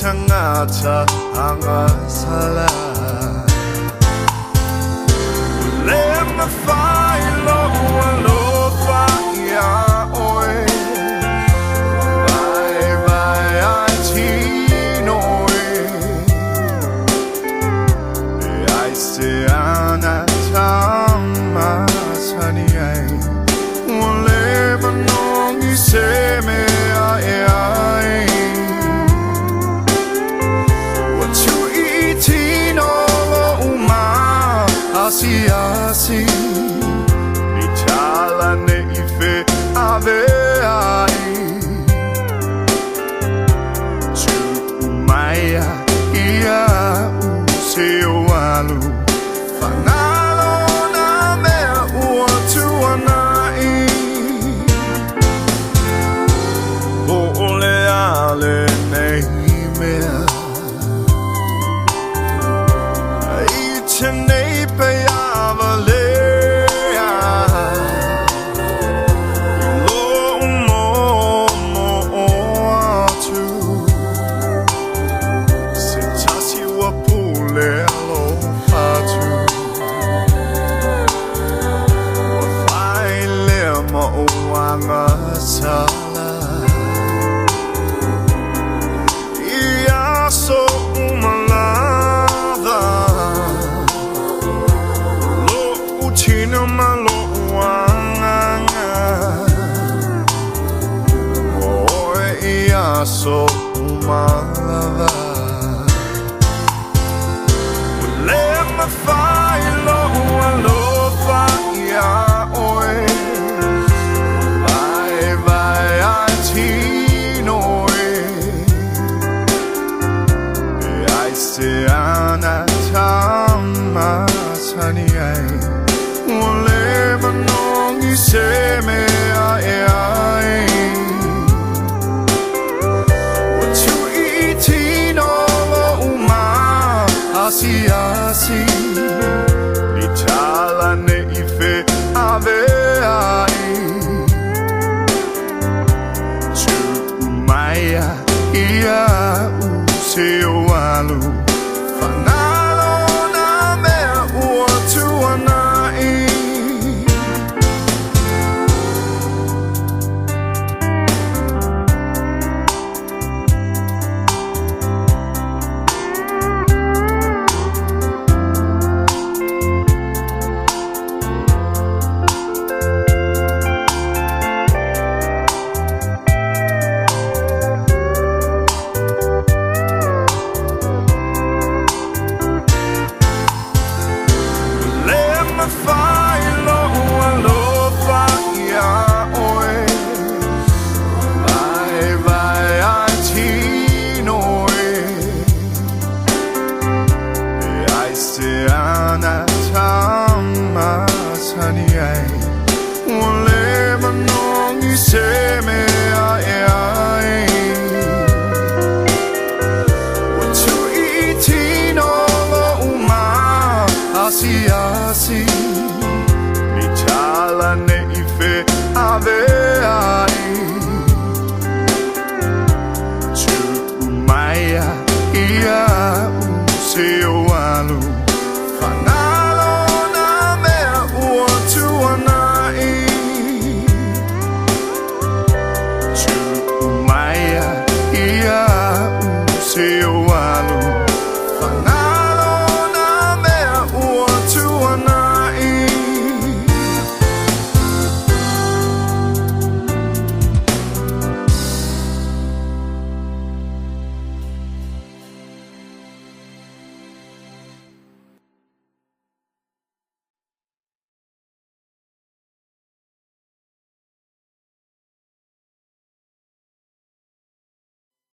changata angasala let me find love fire oi bye bye antino I say anatama sani ai wole banongi se me ai Asi Ichala ne ife ave ai Chumaya ia useo alu Fangalo na me uatu anai Ole ale nei mea Itene Sala ia so malava lo utina malo wanga oh ia so malava let me find love fire Se anatama sani ai wole banongi se me ai what you eating all uma asi Ichala ne ife ave ai Chumaya ia useo alu